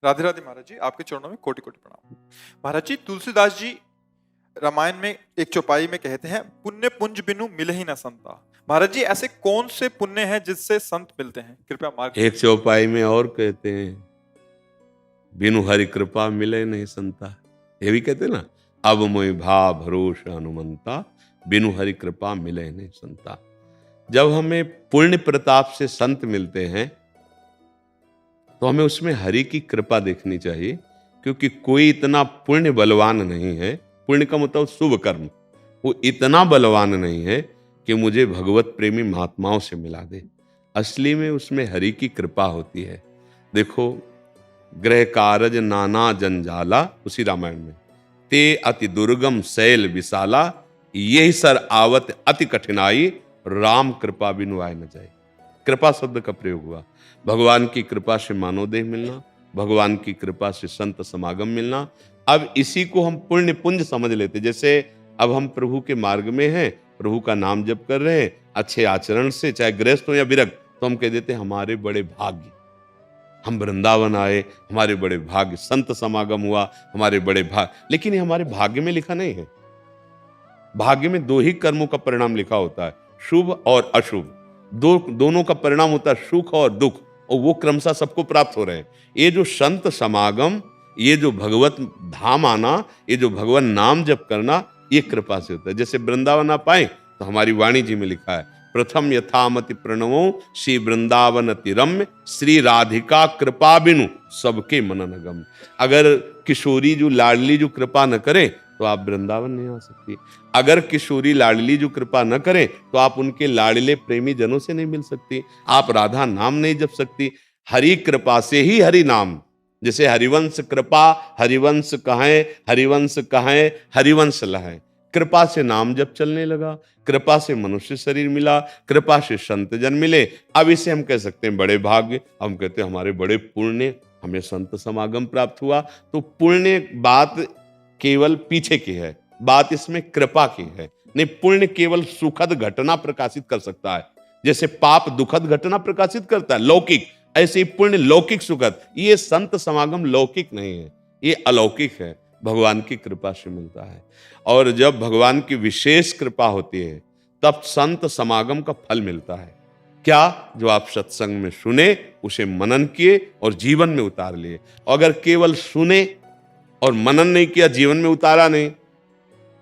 राधे राधे महाराज जी, आपके चरणों में कोटि कोटि प्रणाम। महाराज जी, तुलसीदास जी रामायण में एक चौपाई में कहते हैं, पुण्य पुंज बिनु मिले ही न संता। महाराज जी, ऐसे कौन से पुण्य हैं जिससे संत मिलते हैं? कृपया मार्ग। एक चौपाई में और कहते हैं, बिनु हरि कृपा मिले नहीं संता। ये भी कहते हैं ना, अब मोहि भा भरोसा हनुमंता, बिनु हरि कृपा मिले नहीं संता। जब हमें पुण्य प्रताप से संत मिलते हैं तो हमें उसमें हरि की कृपा देखनी चाहिए, क्योंकि कोई इतना पुण्य बलवान नहीं है। पुण्य का मतलब शुभ कर्म, वो इतना बलवान नहीं है कि मुझे भगवत प्रेमी महात्माओं से मिला दे। असली में उसमें हरि की कृपा होती है। देखो, ग्रह कारज नाना जंजाला, उसी रामायण में, ते अति दुर्गम शैल विशाला, यही सर आवत अति कठिनाई, राम कृपा बिनु आए न जाए। कृपा शब्द का प्रयोग हुआ। भगवान की कृपा से मानव देह मिलना, भगवान की कृपा से संत समागम मिलना। अब इसी को हम पुण्य पुंज समझ लेते। जैसे अब हम प्रभु के मार्ग में हैं, प्रभु का नाम जप कर रहे हैं, अच्छे आचरण से, चाहे गृहस्थ हो या विरक्त, तो हम कह देते हैं हमारे बड़े भाग्य, हम वृंदावन आए, हमारे बड़े भाग्य, संत समागम हुआ, हमारे बड़े भाग्य। लेकिन ये हमारे भाग्य में लिखा नहीं है। भाग्य में दो ही कर्मों का परिणाम लिखा होता है, शुभ और अशुभ। दोनों का परिणाम होता है सुख और दुख, और वो क्रमशः सबको प्राप्त हो रहे हैं। ये जो संत समागम, ये जो भगवत धाम आना, ये जो भगवान नाम जप करना, ये कृपा से होता है। जैसे वृंदावन आप पाए तो हमारी वाणी जी में लिखा है, प्रथम यथामति प्रणवो श्री वृंदावन तिरम्य, श्री राधिका कृपा बिनु सबके मनन गम। अगर किशोरी जो लाडली जो कृपा न करे तो आप वृंदावन नहीं आ सकती। अगर किशोरी लाडली जो कृपा न करे तो आप उनके लाडले प्रेमी जनों से नहीं मिल सकती। आप राधा नाम नहीं जप सकती। हरि कृपा से ही हरि नाम, जैसे हरिवंश कृपा हरिवंश कहें, हरिवंश कहें हरिवंश लहें। कृपा से नाम जप चलने लगा, कृपा से मनुष्य शरीर मिला, कृपा से संत जन मिले। अब इसे हम कह सकते हैं बड़े भाग्य। हम कहते हैं हमारे बड़े पुण्य, हमें संत समागम प्राप्त हुआ। तो पुण्य बात केवल पीछे की है, बात इसमें कृपा की है। नहीं, पुण्य केवल सुखद घटना प्रकाशित कर सकता है। जैसे पाप दुखद घटना प्रकाशित करता है, लौकिक, ऐसे ही पुण्य लौकिक सुखद। ये संत समागम लौकिक नहीं है, ये अलौकिक है, भगवान की कृपा से मिलता है। और जब भगवान की विशेष कृपा होती है तब संत समागम का फल मिलता है। क्या? जो आप सत्संग में सुने, उसे मनन किए और जीवन में उतार लिए। अगर केवल सुने और मनन नहीं किया, जीवन में उतारा नहीं,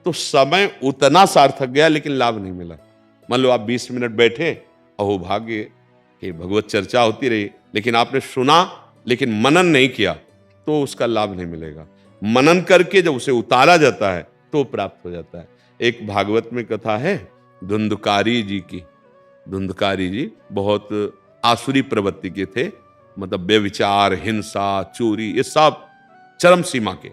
तो समय उतना सार्थक गया लेकिन लाभ नहीं मिला। मान लो आप 20 मिनट बैठे, अहो भाग्य कि भगवत चर्चा होती रही, लेकिन आपने सुना लेकिन मनन नहीं किया, तो उसका लाभ नहीं मिलेगा। मनन करके जब उसे उतारा जाता है तो प्राप्त हो जाता है। एक भागवत में कथा है धुंधकारी जी की। धुंधकारी जी बहुत आसुरी प्रवृत्ति के थे, मतलब व्यभिचार, हिंसा, चोरी, ये सब चरम सीमा के।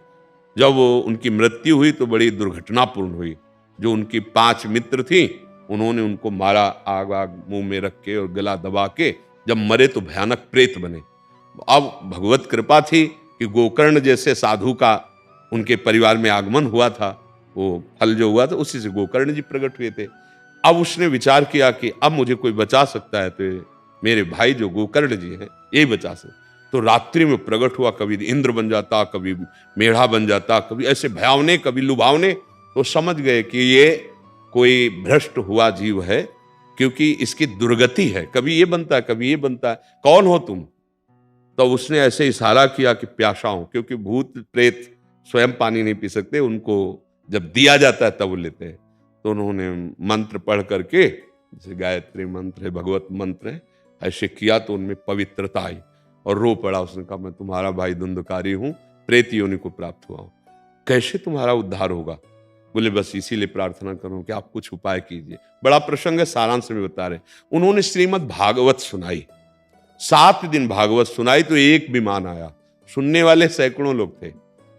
जब वो उनकी मृत्यु हुई तो बड़ी दुर्घटनापूर्ण हुई। जो उनकी 5 मित्र थी, उन्होंने उनको मारा, आग आग मुंह में रख के और गला दबा के। जब मरे तो भयानक प्रेत बने। अब भगवत कृपा थी कि गोकर्ण जैसे साधु का उनके परिवार में आगमन हुआ था। वो फल जो हुआ था उसी से गोकर्ण जी प्रकट हुए थे। अब उसने विचार किया कि अब मुझे कोई बचा सकता है तो मेरे भाई जो गोकर्ण जी हैं, यही बचा सकते। तो रात्रि में प्रकट हुआ, कभी इंद्र बन जाता, कभी मेढ़ा बन जाता, कभी ऐसे भयावने, कभी लुभावने। तो समझ गए कि ये कोई भ्रष्ट हुआ जीव है, क्योंकि इसकी दुर्गति है, कभी ये बनता है, कभी ये बनता है। कौन हो तुम? तो उसने ऐसे इशारा किया कि प्यासा हूं, क्योंकि भूत प्रेत स्वयं पानी नहीं पी सकते, उनको जब दिया जाता है तब वो लेते हैं। तो उन्होंने मंत्र पढ़ करके, जैसे गायत्री मंत्र है, भगवत मंत्र है, ऐसे किया तो उनमें पवित्रता आई और रो पड़ा। उसने कहा, मैं तुम्हारा भाई धुंधकारी हूं, प्रेत योनि को प्राप्त हुआ हूं, कैसे तुम्हारा उद्धार होगा? बोले बस इसीलिए प्रार्थना करूं कि आप कुछ उपाय कीजिए। बड़ा प्रसंग है, सारांश में बता रहे। उन्होंने श्रीमद् भागवत सुनाई, 7 दिन भागवत सुनाई तो एक विमान आया। सुनने वाले सैकड़ों लोग थे।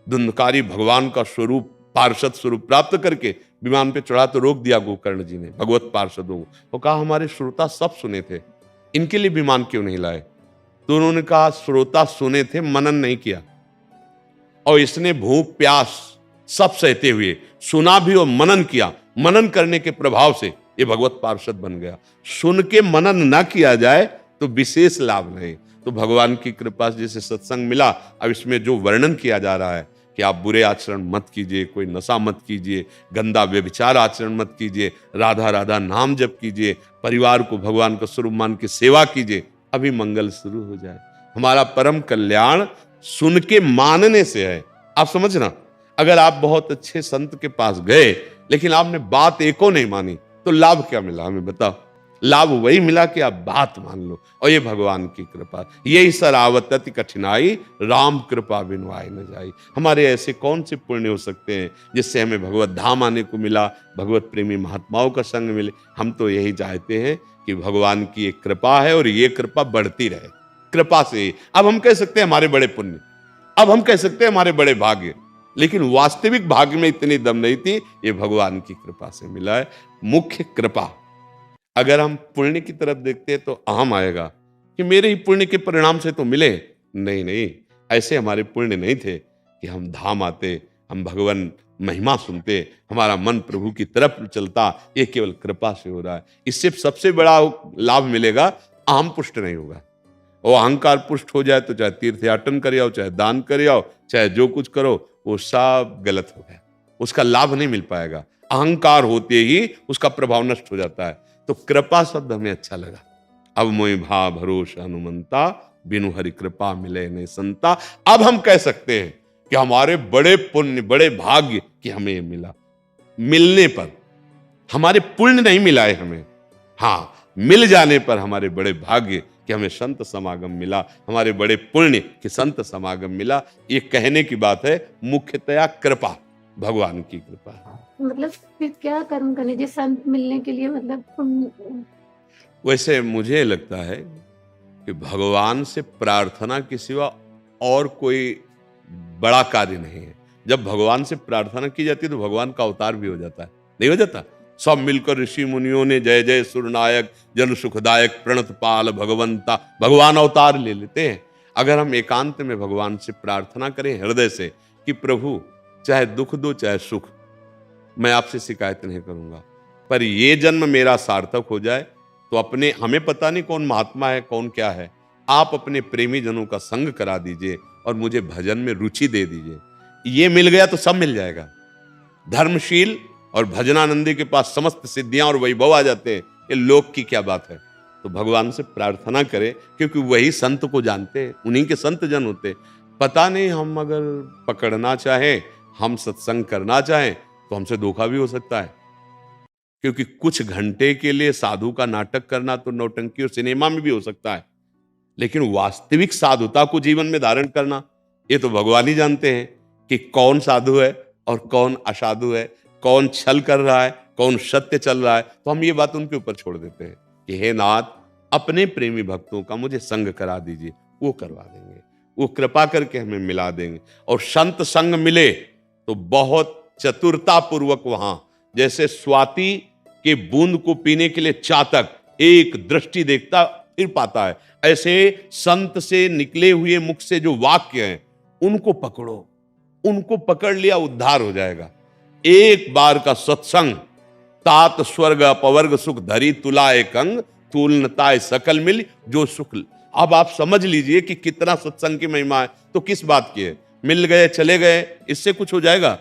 धुंधकारी भगवान का स्वरूप, पार्षद स्वरूप प्राप्त करके विमान पे चढ़ा तो रोक दिया गोकर्ण जी ने भगवत पार्षदों को। वो कहा, हमारे श्रोता सब सुने थे, इनके लिए विमान क्यों नहीं लाए? तो उन्होंने कहा, श्रोता सुने थे, मनन नहीं किया, और इसने भूख प्यास सब सहते हुए सुना भी और मनन किया। मनन करने के प्रभाव से ये भगवत पार्षद बन गया। सुन के मनन ना किया जाए तो विशेष लाभ नहीं। तो भगवान की कृपा से जैसे सत्संग मिला, अब इसमें जो वर्णन किया जा रहा है कि आप बुरे आचरण मत कीजिए, कोई नशा मत कीजिए, गंदा व्यभिचार आचरण मत कीजिए, राधा राधा नाम जप कीजिए, परिवार को भगवान का स्वरूप मान के सेवा कीजिए, अभी मंगल शुरू हो जाए। हमारा परम कल्याण सुन के मानने से है। आप समझना, अगर आप बहुत अच्छे संत के पास गए लेकिन आपने बात एको नहीं मानी तो लाभ क्या मिला हमें बताओ? लाभ वही मिला कि आप बात मान लो, और ये भगवान की कृपा। यही सरावत अति कठिनाई, राम कृपा बिनु आए न जाई। हमारे ऐसे कौन से पुण्य हो सकते हैं जिससे हमें भगवत धाम आने को मिला, भगवत प्रेमी महात्माओं का संग मिले? हम तो यही चाहते हैं कि भगवान की एक कृपा है और ये कृपा बढ़ती रहे, कृपा से। अब हम कह सकते हैं हमारे बड़े पुण्य, अब हम कह सकते हैं हमारे बड़े भाग्य, लेकिन वास्तविक भाग्य में इतनी दम नहीं थी, ये भगवान की कृपा से मिला है। मुख्य कृपा। अगर हम पुण्य की तरफ देखते हैं तो अहम आएगा कि मेरे ही पुण्य के परिणाम से तो मिले। नहीं नहीं, ऐसे हमारे पुण्य नहीं थे कि हम धाम आते, हम भगवान महिमा सुनते, हमारा मन प्रभु की तरफ चलता। ये केवल कृपा से हो रहा है। इससे सबसे बड़ा लाभ मिलेगा, अहम पुष्ट नहीं होगा। और अहंकार पुष्ट हो जाए तो चाहे तीर्थयाटन करे आओ, चाहे दान करे आओ, चाहे जो कुछ करो, वो सब गलत हो गया, उसका लाभ नहीं मिल पाएगा। अहंकार होते ही उसका प्रभाव नष्ट हो जाता है। तो कृपा शब्द हमें अच्छा लगा। अब मोहि भाव भरोसा हनुमंता, बिनु हरि कृपा मिले नहीं संता। अब हम कह सकते हैं कि हमारे बड़े पुण्य, बड़े भाग्य कि हमें ये मिला। मिलने पर हमारे पुण्य नहीं मिला है हमें, हाँ, मिल जाने पर हमारे बड़े भाग्य कि हमें संत समागम मिला, हमारे बड़े पुण्य कि संत समागम मिला। ये कहने की बात है, मुख्यतया कृपा, भगवान की कृपा। मतलब फिर क्या कर्म करने चाहिए संत मिलने के लिए? मतलब वैसे मुझे लगता है कि भगवान से प्रार्थना के सिवा और कोई बड़ा कार्य नहीं है। जब भगवान से प्रार्थना की जाती है तो भगवान का अवतार भी हो जाता है, नहीं हो जाता? सब मिलकर ऋषि मुनियों ने जय जय सुरनायक जन सुखदायक प्रणत पाल भगवंता, भगवान अवतार ले लेते हैं। अगर हम एकांत में भगवान से प्रार्थना करें हृदय से कि प्रभु चाहे दुख दो चाहे सुख, मैं आपसे शिकायत नहीं करूंगा, पर ये जन्म मेरा सार्थक हो जाए, तो अपने, हमें पता नहीं कौन महात्मा है कौन क्या है, आप अपने प्रेमी जनों का संग करा दीजिए और मुझे भजन में रुचि दे दीजिए। ये मिल गया तो सब मिल जाएगा। धर्मशील और भजनानंदी के पास समस्त सिद्धियां और वैभव आ जाते हैं, ये लोक की क्या बात है? तो भगवान से प्रार्थना करें, क्योंकि वही संत को जानते हैं, उन्हीं के संत जन होते हैं। पता नहीं, हम अगर पकड़ना चाहें, हम सत्संग करना चाहें तो हमसे धोखा भी हो सकता है, क्योंकि कुछ घंटे के लिए साधु का नाटक करना तो नौटंकी और सिनेमा में भी हो सकता है, लेकिन वास्तविक साधुता को जीवन में धारण करना ये तो भगवान ही जानते हैं कि कौन साधु है और कौन असाधु है, कौन छल कर रहा है, कौन सत्य चल रहा है। तो हम ये बात उनके ऊपर छोड़ देते हैं कि हे नाथ, अपने प्रेमी भक्तों का मुझे संग करा दीजिए, वो करवा देंगे, वो कृपा करके हमें मिला देंगे। और संत संग मिले तो बहुत चतुरता पूर्वक वहां, जैसे स्वाति के बूंद को पीने के लिए चातक एक दृष्टि देखता फिर पाता है, ऐसे संत से निकले हुए मुख से जो वाक्य हैं उनको पकड़ो, उनको पकड़ लिया उद्धार हो जाएगा। एक बार का सत्संग, तात स्वर्ग अपवर्ग सुख धरी तुला एक अंग, तुलनताय सकल मिल जो सुख। अब आप समझ लीजिए कि कितना सत्संग की महिमा है। तो किस बात की है? मिल गए चले गए, इससे कुछ हो जाएगा?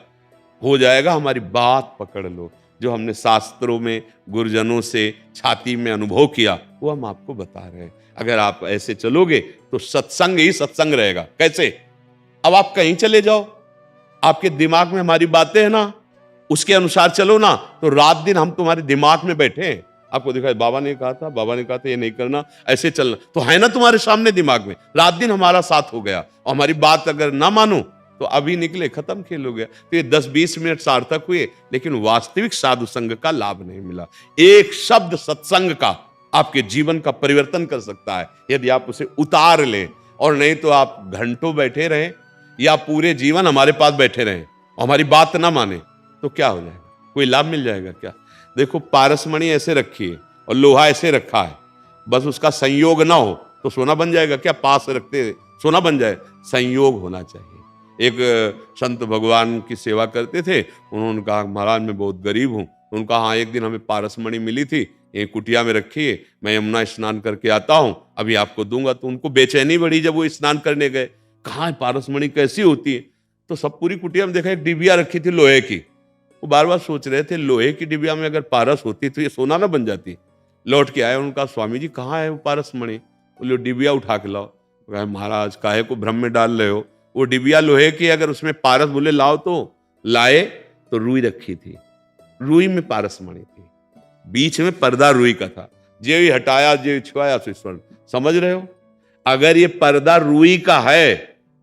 हो जाएगा। हमारी बात पकड़ लो, जो हमने शास्त्रों में गुरुजनों से छाती में अनुभव किया वो हम आपको बता रहे हैं। अगर आप ऐसे चलोगे तो सत्संग ही सत्संग रहेगा। कैसे? अब आप कहीं चले जाओ, आपके दिमाग में हमारी बातें हैं ना, उसके अनुसार चलो ना, तो रात दिन हम तुम्हारे दिमाग में बैठे हैं। आपको दिखाई बाबा ने कहा था, बाबा ने कहा था ये नहीं करना, ऐसे चलना, तो है ना तुम्हारे सामने दिमाग में, रात दिन हमारा साथ हो गया। और हमारी बात अगर ना मानो तो अभी निकले, खत्म खेल हो गया। तो ये 10-20 मिनट सार्थक हुए, लेकिन वास्तविक साधु संग का लाभ नहीं मिला। एक शब्द सत्संग का आपके जीवन का परिवर्तन कर सकता है यदि आप उसे उतार लें, और नहीं तो आप घंटों बैठे रहें या पूरे जीवन हमारे पास बैठे रहें और हमारी बात ना माने तो क्या हो जाएगा? कोई लाभ मिल जाएगा क्या? देखो, पारसमणि ऐसे रखी है और लोहा ऐसे रखा है, बस उसका संयोग ना हो तो सोना बन जाएगा क्या? पास रखते सोना बन जाए? संयोग होना चाहिए। एक संत भगवान की सेवा करते थे, उन्होंने कहा महाराज मैं बहुत गरीब हूं। उन्होंने कहा हाँ, एक दिन हमें पारसमणि मिली थी, ये कुटिया में रखिए, मैं यमुना स्नान करके आता हूँ, अभी आपको दूंगा। तो उनको बेचैनी बढ़ी जब वो स्नान करने गए, कहाँ है पारसमणि, कैसी होती है? तो सब पूरी कुटिया में देखा एक डिबिया रखी थी लोहे की। वो बार बार सोच रहे थे लोहे की डिबिया में अगर पारस होती तो ये सोना ना बन जाती। लौट के आए, उनका स्वामी जी कहाँ है वो पारसमणि? बोले डिबिया उठा के लाओ। कहा महाराज काहे को भ्रम में डाल रहे हो, वो डिबिया लोहे की, अगर उसमें पारस, बोले लाओ। तो लाए तो रुई रखी थी, रुई में पारसमणि थी, बीच में पर्दा रुई का था। जे ही हटाया, जे छुआया सो स्वर्ण। समझ रहे हो? अगर ये पर्दा रुई का है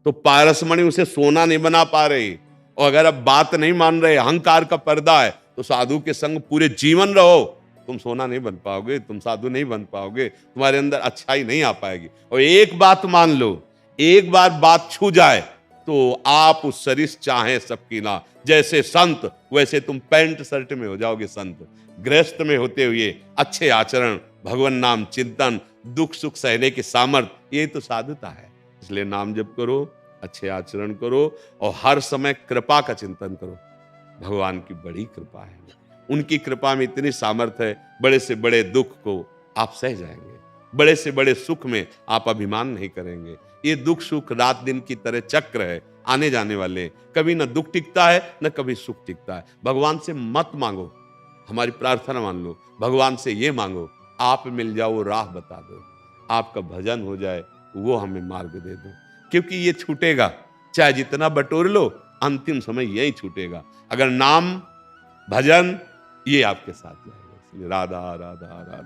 तो पारसमणि उसे सोना नहीं बना पा रही। और अगर अब बात नहीं मान रहे, अहंकार का पर्दा है, तो साधु के संग पूरे जीवन रहो, तुम सोना नहीं बन पाओगे, तुम साधु नहीं बन पाओगे, तुम्हारे अंदर अच्छाई नहीं आ पाएगी। और एक बात मान लो, एक बार बात छू जाए तो आप उस सरिस चाहे सबकी ना। जैसे संत वैसे तुम पैंट शर्ट में हो जाओगे संत। गृहस्थ में होते हुए अच्छे आचरण, भगवान नाम चिंतन, दुख सुख सहने की सामर्थ्य, ये तो साधुता है। इसलिए नाम जप करो, अच्छे आचरण करो और हर समय कृपा का चिंतन करो। भगवान की बड़ी कृपा है, उनकी कृपा में इतनी सामर्थ्य है, बड़े से बड़े दुख को आप सह जाएंगे, बड़े से बड़े सुख में आप अभिमान नहीं करेंगे। ये दुख सुख रात दिन की तरह चक्र है, आने जाने वाले। कभी न दुख टिकता है न कभी सुख टिकता है। भगवान से मत मांगो, हमारी प्रार्थना मान लो, भगवान से ये मांगो आप मिल जाओ, वो राह बता दो, आपका भजन हो जाए, वो हमें मार्ग दे दो। क्योंकि ये छूटेगा, चाहे जितना बटोर लो, अंतिम समय यही छूटेगा। अगर नाम भजन ये आपके साथ जाएगा। इसलिए राधा राधा राधा।